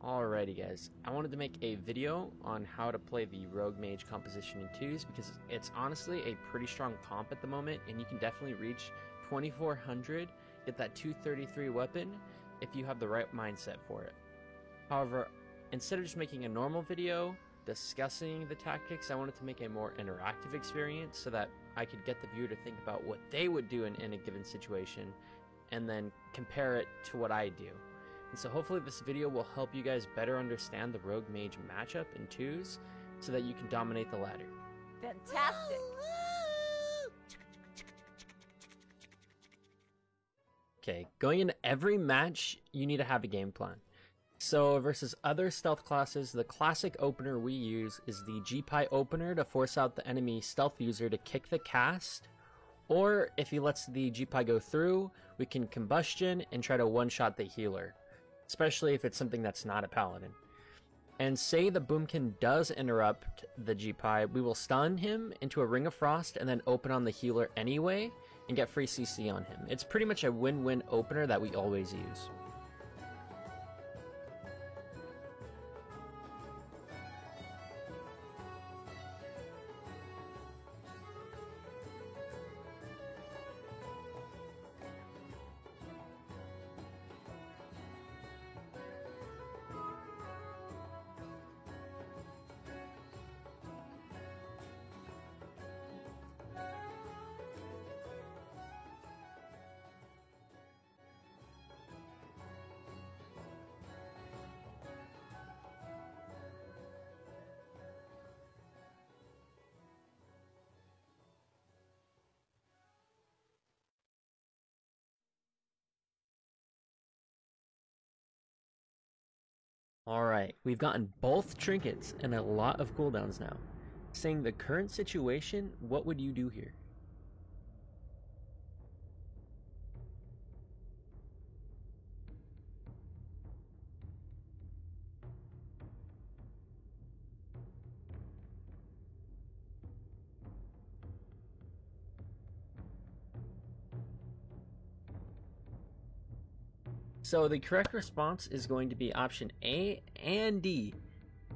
Alrighty guys, I wanted to make a video on how to play the Rogue Mage composition in 2s because it's honestly a pretty strong comp at the moment, and you can definitely reach 2400, get that 233 weapon if you have the right mindset for it. However, instead of just making a normal video discussing the tactics, I wanted to make a more interactive experience so that I could get the viewer to think about what they would do in a given situation and then compare it to what I do. And so hopefully this video will help you guys better understand the Rogue Mage matchup in 2s so that you can dominate the ladder. Fantastic! Okay, going into every match, you need to have a game plan. So versus other stealth classes, the classic opener we use is the GPI opener to force out the enemy stealth user to kick the cast, or if he lets the GPI go through, we can combustion and try to one-shot the healer, especially if it's something that's not a paladin. And say the Boomkin does interrupt the GPI, we will stun him into a Ring of Frost and then open on the healer anyway and get free CC on him. It's pretty much a win-win opener that we always use. Alright, we've gotten both trinkets and a lot of cooldowns now. Saying the current situation, what would you do here? So the correct response is going to be option A and D.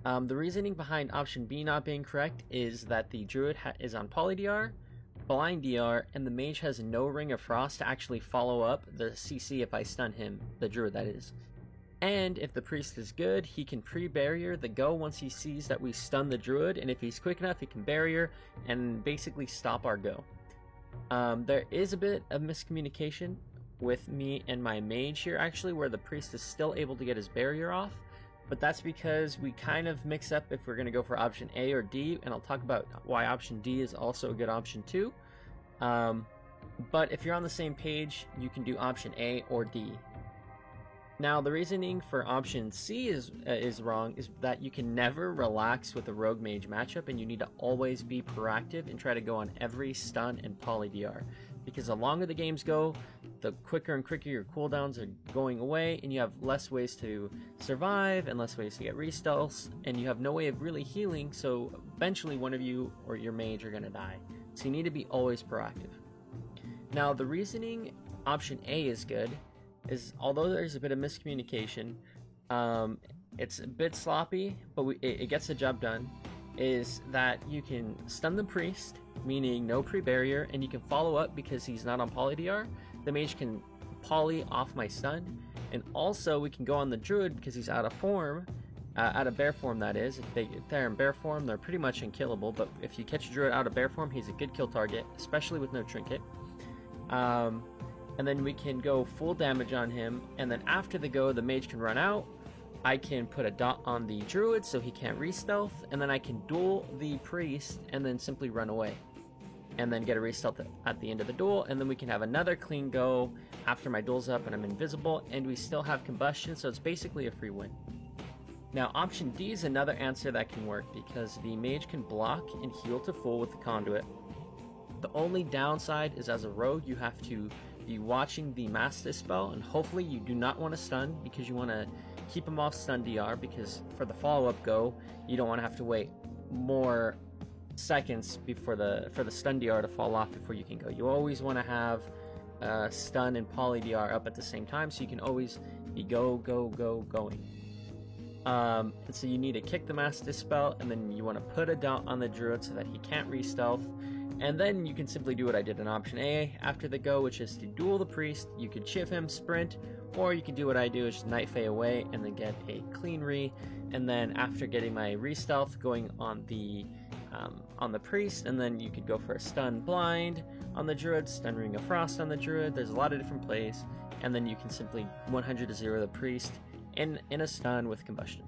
The reasoning behind option B not being correct is that the druid is on PolyDR, blind DR, and the mage has no Ring of Frost to actually follow up the CC if I stun him, the druid that is. And if the priest is good, he can pre-barrier the go once he sees that we stun the druid, and if he's quick enough, he can barrier and basically stop our go. There is a bit of miscommunication with me and my mage here actually, where the priest is still able to get his barrier off, but that's because we kind of mix up if we're going to go for option A or D, and I'll talk about why option D is also a good option too. But if you're on the same page, you can do option A or D. Now the reasoning for option C is wrong, is that you can never relax with a Rogue Mage matchup, and you need to always be proactive and try to go on every stun and poly DR. Because the longer the games go, the quicker and quicker your cooldowns are going away, and you have less ways to survive and less ways to get restalls, and you have no way of really healing, so eventually one of you or your mage are going to die. So you need to be always proactive. Now the reasoning option A is good is, although there's a bit of miscommunication, it's a bit sloppy, but it gets the job done, is that you can stun the priest, meaning no pre-barrier, and you can follow up because he's not on PolyDR. The mage can poly off my stun, and also we can go on the druid because he's out of form, out of bear form that is. If they're in bear form, they're pretty much unkillable, but if you catch a druid out of bear form, he's a good kill target, especially with no trinket. And then we can go full damage on him, and then after the go, the mage can run out. I can put a dot on the druid so he can't re-stealth, and then I can duel the priest and then simply run away. And then get a re-stealth at the end of the duel, and then we can have another clean go after my duel's up and I'm invisible, and we still have combustion, so it's basically a free win. Now option D is another answer that can work because the mage can block and heal to full with the conduit. The only downside is as a rogue you have to be watching the Master spell, and hopefully you do not want to stun because you want to keep him off stun DR, because for the follow-up go you don't want to have to wait more seconds before for the stun DR to fall off before you can go. You always want to have stun and poly DR up at the same time so you can always be going. And so you need to kick the Mass Dispel, and then you want to put a dot on the Druid so that he can't re-stealth. And then you can simply do what I did in option A after the go, which is to duel the Priest. You could chiv him, sprint, or you could do what I do, is just Night Fae away and then get a clean re. And then after getting my re-stealth, going on the Priest, and then you could go for a stun blind on the Druid, stun Ring of Frost on the Druid. There's a lot of different plays, and then you can simply 100 to 0 the Priest in a stun with Combustion.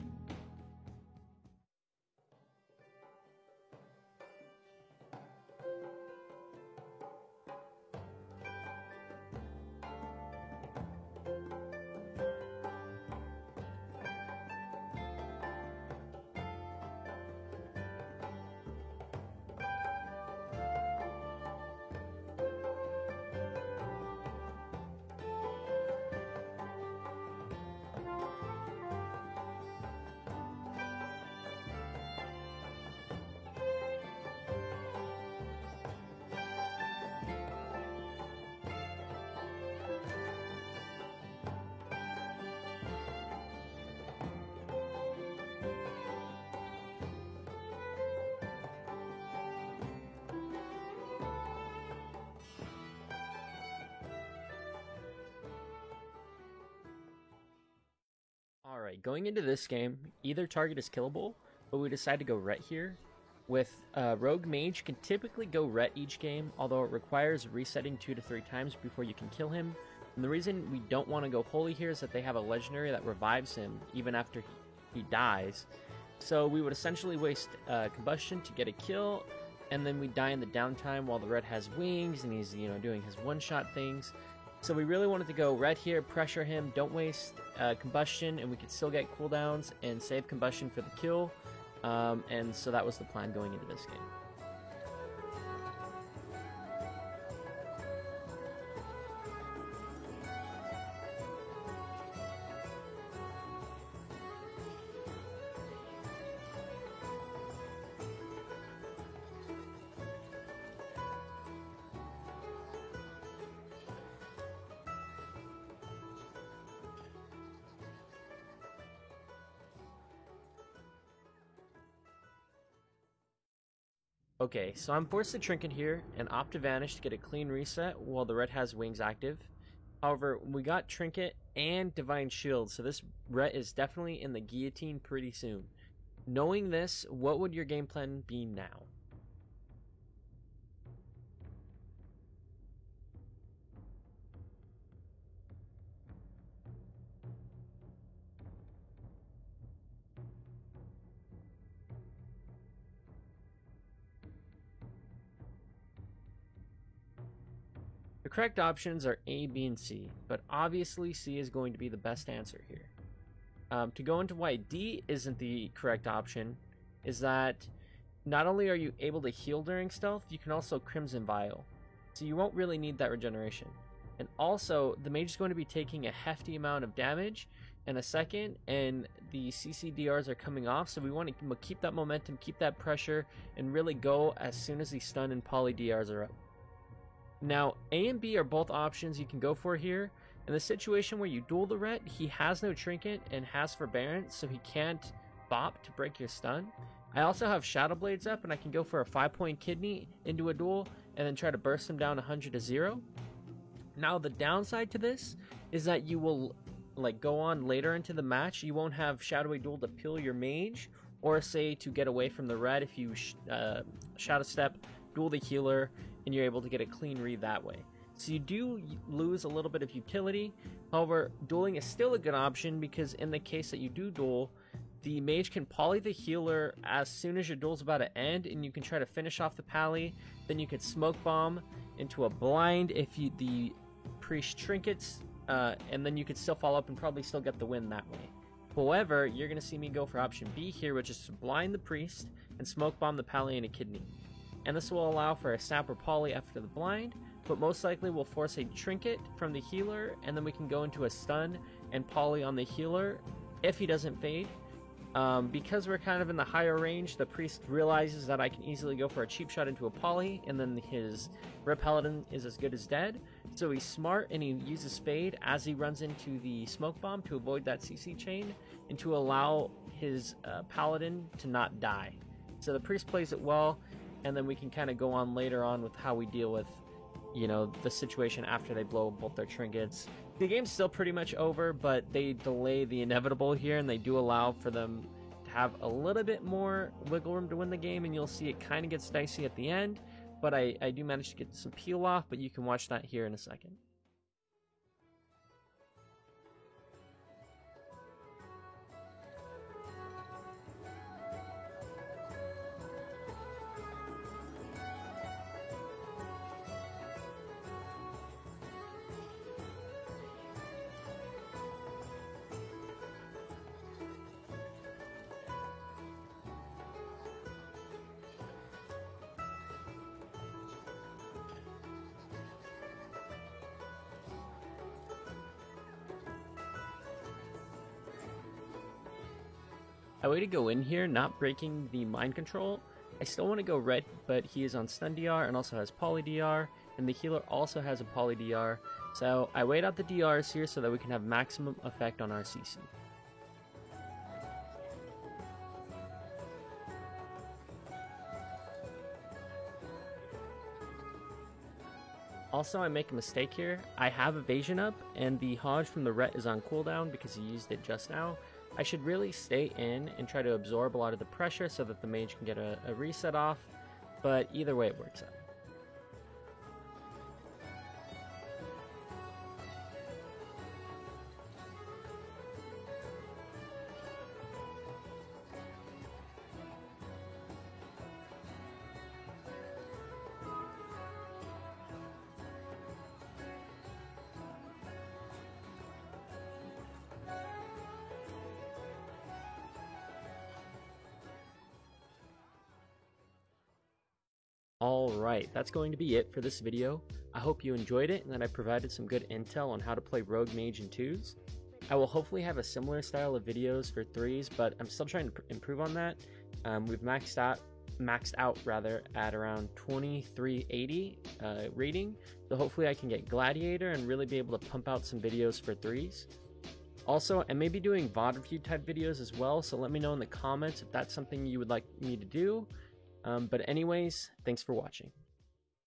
Alright, going into this game, either target is killable, but we decide to go Ret here. With Rogue Mage can typically go Ret each game, although it requires resetting 2 to 3 times before you can kill him. And the reason we don't want to go Holy here is that they have a legendary that revives him even after he dies. So we would essentially waste Combustion to get a kill, and then we die in the downtime while the Red has wings and he's doing his one-shot things. So we really wanted to go Red here, pressure him, don't waste Combustion, and we could still get cooldowns and save Combustion for the kill. And so that was the plan going into this game. Okay, so I'm forced to Trinket here and opt to Vanish to get a clean reset while the Ret has wings active. However, we got Trinket and Divine Shield, so this Ret is definitely in the guillotine pretty soon. Knowing this, what would your game plan be now? The correct options are A, B, and C, but obviously C is going to be the best answer here. To go into why D isn't the correct option is that not only are you able to heal during stealth, you can also Crimson Vial, so you won't really need that regeneration. And also, the mage is going to be taking a hefty amount of damage in a second, and the CCDRs are coming off, so we want to keep that momentum, keep that pressure, and really go as soon as the stun and poly DRs are up. Now, A and B are both options you can go for here. In the situation where you duel the Ret, he has no Trinket and has Forbearance, so he can't bop to break your stun. I also have Shadow Blades up, and I can go for a 5-point kidney into a duel and then try to burst him down 100 to 0. Now, the downside to this is that you will go on later into the match. You won't have Shadowy Duel to peel your mage, or say to get away from the Ret if you Shadow Step, duel the healer, and you're able to get a clean read that way. So you do lose a little bit of utility. However, dueling is still a good option, because in the case that you do duel, the mage can poly the healer as soon as your duel's about to end, and you can try to finish off the pally. Then you could smoke bomb into a blind if the priest trinkets, and then you could still follow up and probably still get the win that way. However, you're going to see me go for option B here, which is to blind the priest and smoke bomb the pally and a kidney. And this will allow for a snap or poly after the blind, but most likely will force a trinket from the healer, and then we can go into a stun and poly on the healer if he doesn't fade. Because we're kind of in the higher range, the priest realizes that I can easily go for a cheap shot into a poly, and then his Red Paladin is as good as dead. So he's smart, and he uses fade as he runs into the smoke bomb to avoid that CC chain, and to allow his paladin to not die. So the priest plays it well, and then we can kind of go on later on with how we deal with, you know, the situation after they blow both their trinkets. The game's still pretty much over, but they delay the inevitable here, and they do allow for them to have a little bit more wiggle room to win the game, and you'll see it kind of gets dicey at the end, but I do manage to get some peel off, but you can watch that here in a second. I way to go in here, not breaking the mind control. I still want to go red, but he is on stun DR and also has poly DR, and the healer also has a poly DR. So I wait out the DRs here so that we can have maximum effect on our CC. Also, I make a mistake here. I have evasion up, and the Hodge from the Ret is on cooldown because he used it just now. I should really stay in and try to absorb a lot of the pressure so that the mage can get a reset off, but either way it works out. Alright, that's going to be it for this video. I hope you enjoyed it and that I provided some good intel on how to play Rogue Mage in 2s. I will hopefully have a similar style of videos for 3s, but I'm still trying to improve on that. We've maxed out at around 2380 rating, so hopefully I can get Gladiator and really be able to pump out some videos for 3s. Also, I may be doing VOD review type videos as well, so let me know in the comments if that's something you would like me to do. But anyways, thanks for watching.